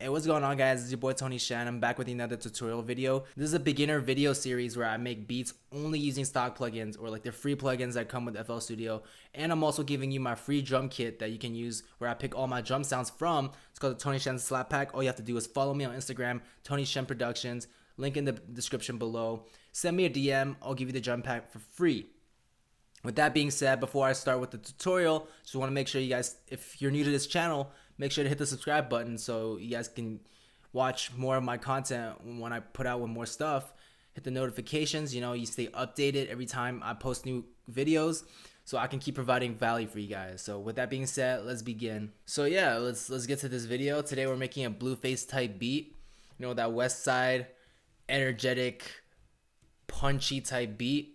Hey, what's going on, guys? It's your boy Tony Shan. I'm back with another tutorial video. This is a beginner video series where I make beats only using stock plugins or like the free plugins that come with FL Studio. And I'm also giving you my free drum kit that you can use where I pick all my drum sounds from. It's called the Tony Shen Slap Pack. All you have to do is follow me on Instagram, Tony Shen Productions. Link in the description below. Send me a DM. I'll give you the drum pack for free. With that being said, before I start with the tutorial, just want to make sure you guys, if you're new to this channel, make sure to hit the subscribe button so you guys can watch more of my content when I put out with more stuff. Hit the notifications, you stay updated every time I post new videos so I can keep providing value for you guys. So with that being said, let's begin. So yeah, let's get to this video. Today we're making a Blueface type beat. That West Side energetic punchy type beat.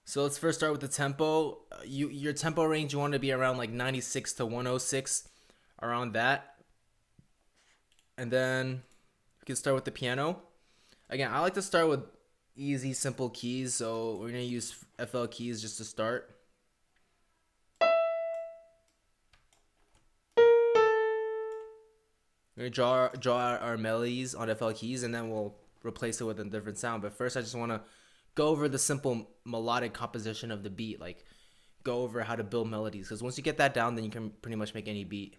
So let's first start with the tempo. Your tempo range, you want to be around like 96 to 106, around that. And then we can start with the piano. Again, I like to start with easy, simple keys. So we're going to use FL keys just to start. We're going to draw out our melodies on FL keys, and then we'll replace it with a different sound. But first, I just want to go over the simple melodic composition of the beat, like go over how to build melodies, because once you get that down, then you can pretty much make any beat.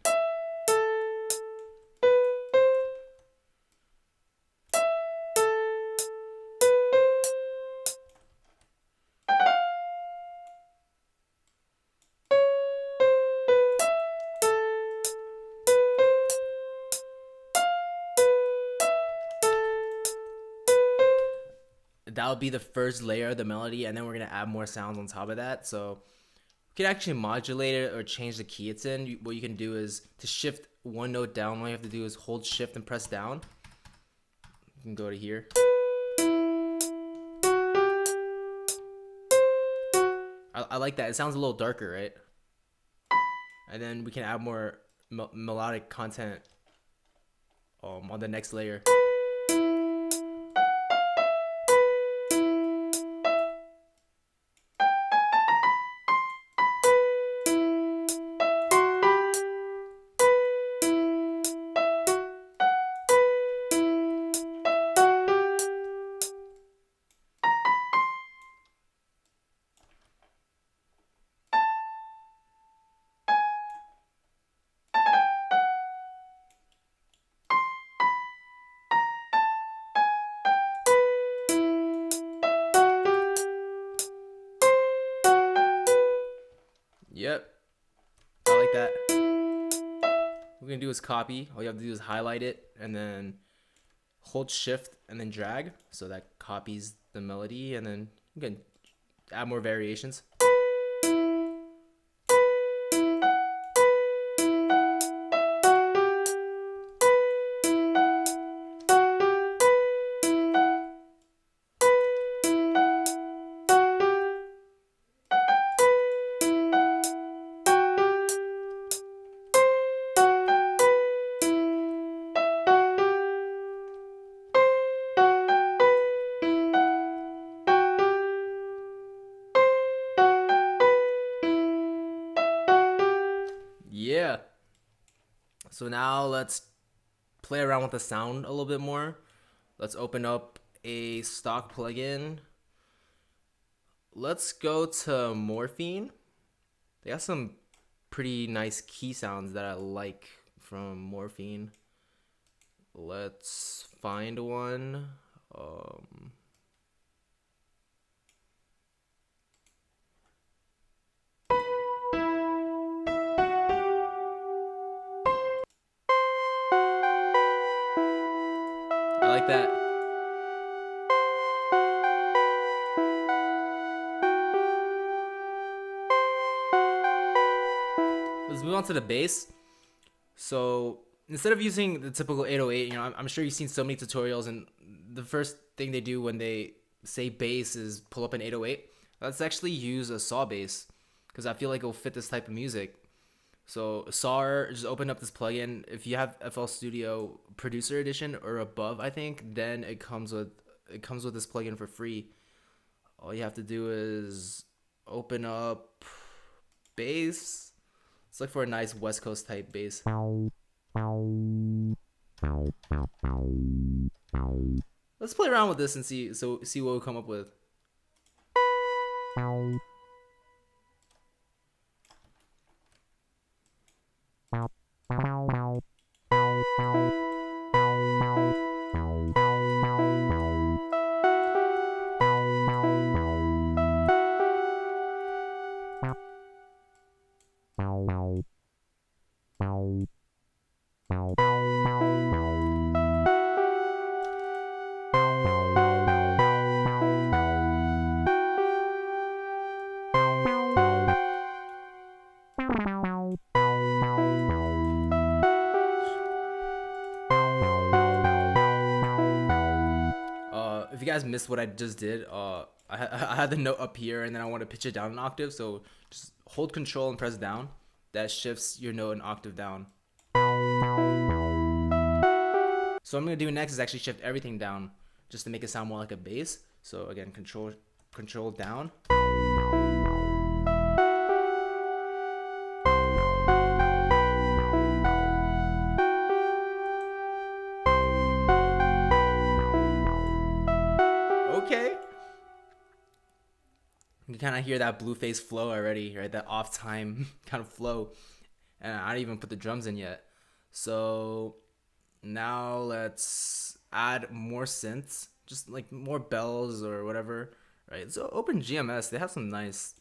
That would be the first layer of the melody, and then we're gonna add more sounds on top of that. So you can actually modulate it or change the key it's in. What you can do is to shift one note down, all you have to do is hold shift and press down. You can go to here. I like that. It sounds a little darker, right? And then we can add more melodic content on the next layer. Yep, I like that. What we're gonna do is copy. All you have to do is highlight it and then hold shift and then drag, so that copies the melody, and then you can add more variations. Yeah. So now let's play around with the sound a little bit more. Let's open up a stock plugin. Let's go to Morphine. They got some pretty nice key sounds that I like from Morphine. Let's find one. I like that. Let's move on to the bass. So instead of using the typical 808, I'm sure you've seen so many tutorials, and the first thing they do when they say bass is pull up an 808. Let's actually use a saw bass, because I feel like it'll fit this type of music. So SAW, just open up this plugin. If you have FL Studio Producer Edition or above, I think, then it comes with this plugin for free. All you have to do is open up bass. Let's look for a nice West Coast type bass. Let's play around with this and see what we come up with. If you guys missed what I just did, I had the note up here and then I want to pitch it down an octave. So just hold control and press down. That shifts your note an octave down. So what I'm going to do next is actually shift everything down just to make it sound more like a bass. So again, control down. Okay. You can kind of hear that Blueface flow already, right? That off time kind of flow. And I didn't even put the drums in yet. So now let's add more synths, just like more bells or whatever, right? So open GMS, they have some nice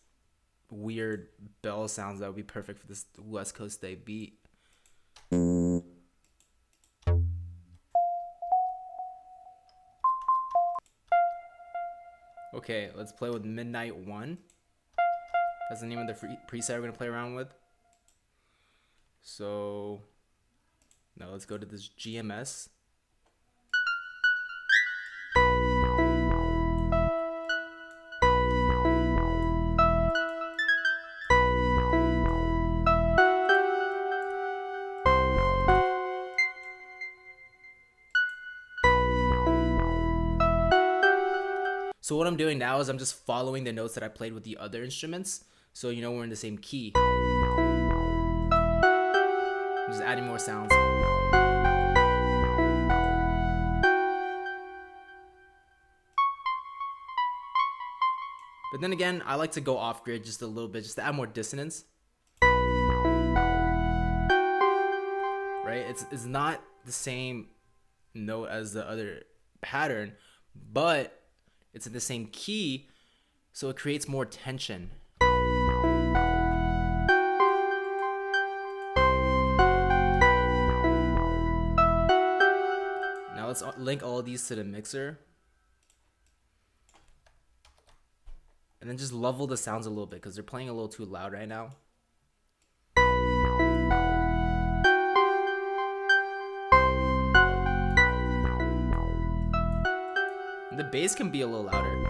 weird bell sounds that would be perfect for this West Coast Day beat. Okay, let's play with Midnight 1. That's the name of the preset we're gonna play around with. So now let's go to this GMS. So what I'm doing now is I'm just following the notes that I played with the other instruments. So you know we're in the same key. I'm just adding more sounds. But then again, I like to go off grid just a little bit, just to add more dissonance. Right? It's not the same note as the other pattern, but it's in the same key, so it creates more tension. Now let's link all of these to the mixer. And then just level the sounds a little bit because they're playing a little too loud right now. And the bass can be a little louder.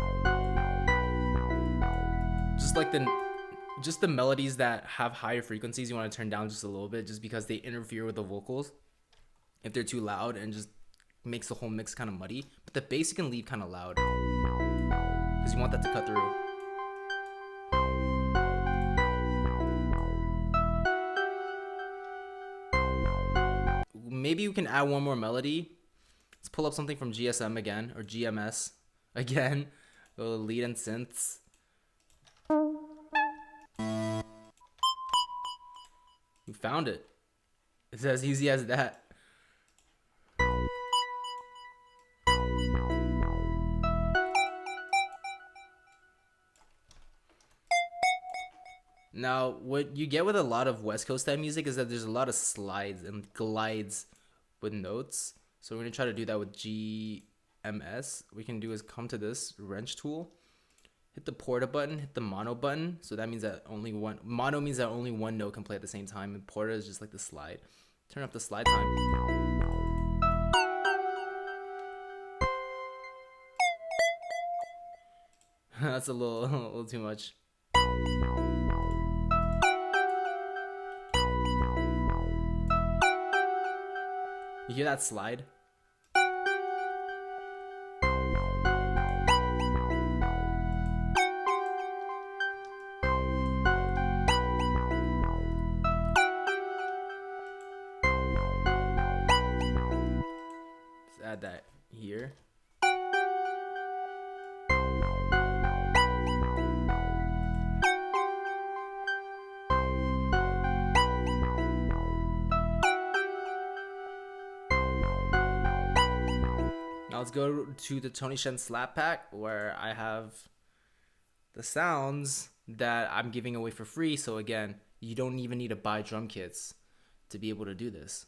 Just the melodies that have higher frequencies you want to turn down just a little bit just because they interfere with the vocals if they're too loud and just makes the whole mix kind of muddy. But the bass you can leave kind of loud because you want that to cut through. Maybe you can add one more melody. Let's pull up something from GSM again, or GMS again. Go to lead and synths. We found it. It's as easy as that. Now, what you get with a lot of West Coast type music is that there's a lot of slides and glides with notes. So we're gonna try to do that with GMS. What we can do is come to this wrench tool, hit the porta button, hit the mono button. So that means that mono means that only one note can play at the same time, and porta is just like the slide. Turn up the slide time. That's a little too much. You hear that slide? add that here. Now let's go to the Tony Shen Slap Pack, where I have the sounds that I'm giving away for free. So again, you don't even need to buy drum kits to be able to do this.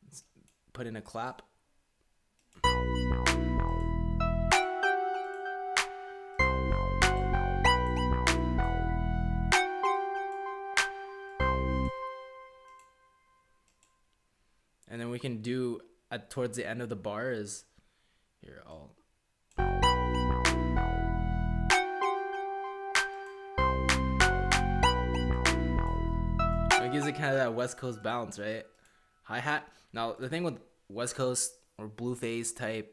Let's put in a clap. And then we can do towards the end of the bar is here. It gives it kind of that West Coast bounce, right? Hi-hat. Now the thing with West Coast or Blueface type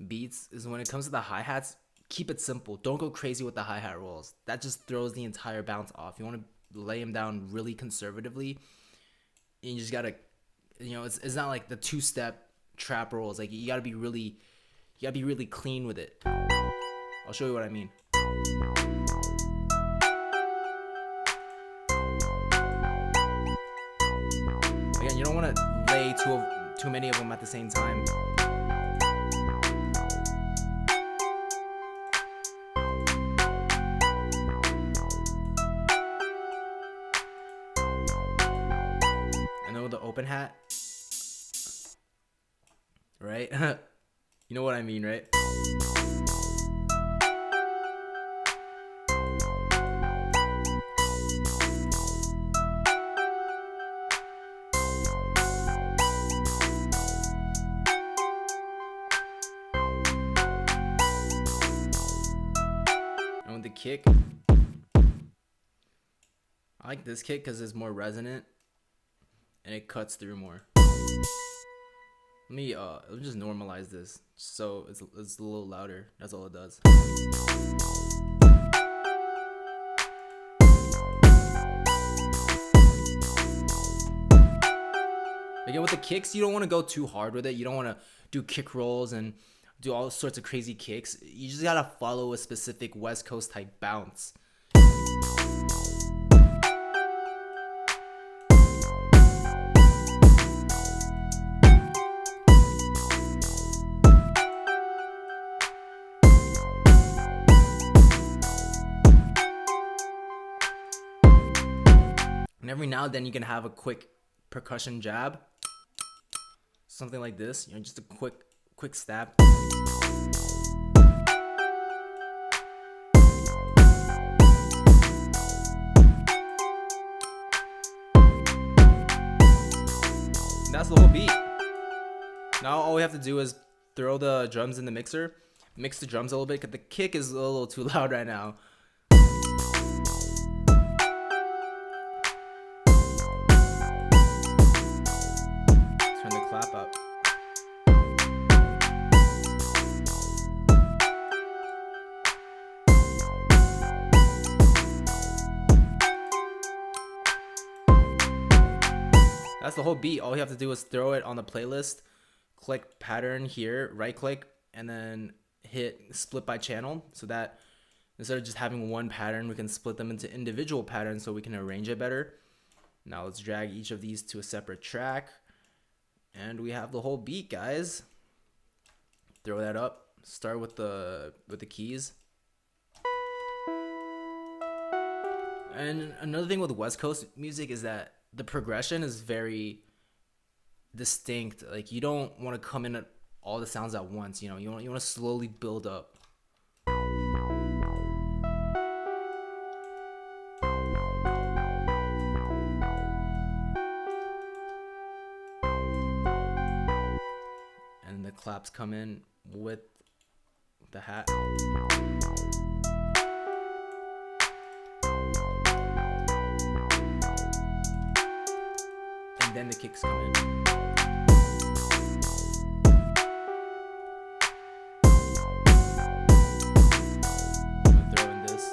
beats is when it comes to the hi-hats, keep it simple. Don't go crazy with the hi-hat rolls. That just throws the entire bounce off. You want to lay them down really conservatively, and you just gotta, you know, it's not like the two-step trap rolls. Like you gotta be really clean with it. I'll show you what I mean. Again, you don't want to lay too many of them at the same time. And then with the open hat, right? You know what I mean, right? And with the kick, I like this kick because it's more resonant and it cuts through more. Let me just normalize this so it's a little louder. That's all it does. Again, with the kicks, you don't want to go too hard with it. You don't want to do kick rolls and do all sorts of crazy kicks. You just gotta follow a specific West Coast type bounce. And every now and then you can have a quick percussion jab. Something like this, you know, just a quick stab. And that's the whole beat. Now all we have to do is throw the drums in the mixer, mix the drums a little bit, because the kick is a little too loud right now. Clap up. That's the whole beat. All you have to do is throw it on the playlist, click pattern here, right click, and then hit split by channel, so that instead of just having one pattern, we can split them into individual patterns so we can arrange it better. Now let's drag each of these to a separate track. And we have the whole beat, guys. Throw that up. Start with the keys. And another thing with West Coast music is that the progression is very distinct. Like you don't want to come in at all the sounds at once. You know, you want to slowly build up. And the claps come in with the hat. And then the kicks come in. I'm gonna throw in this.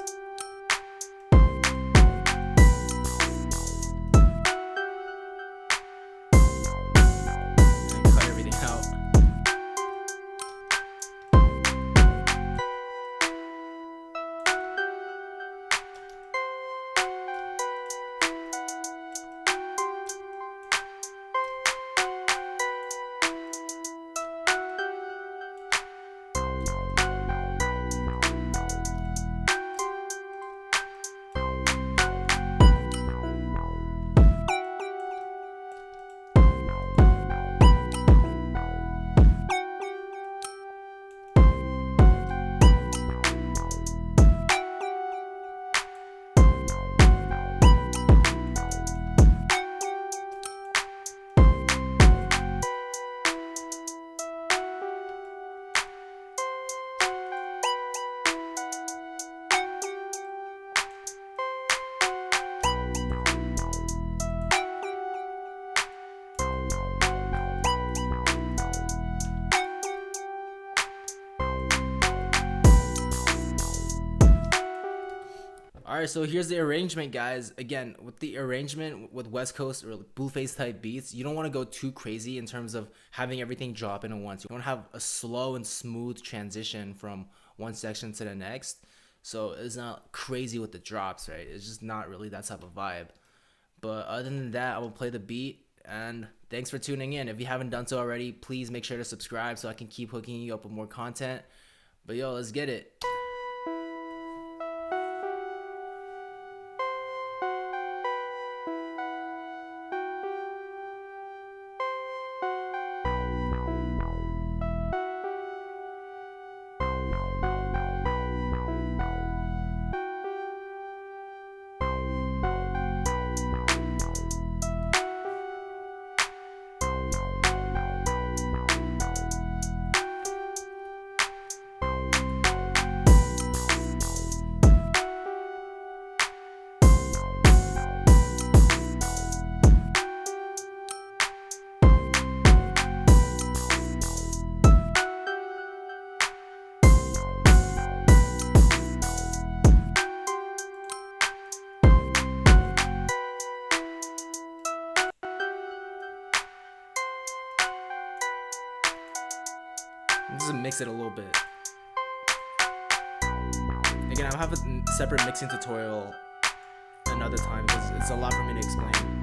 Alright, so here's the arrangement, guys. Again, with the arrangement with West Coast or Blueface type beats, you don't want to go too crazy in terms of having everything drop in at once. You want to have a slow and smooth transition from one section to the next. So it's not crazy with the drops, right? It's just not really that type of vibe. But other than that, I will play the beat. And thanks for tuning in. If you haven't done so already, please make sure to subscribe so I can keep hooking you up with more content. But yo, let's get it. Just mix it a little bit. Again, I'll have a separate mixing tutorial another time because it's a lot for me to explain.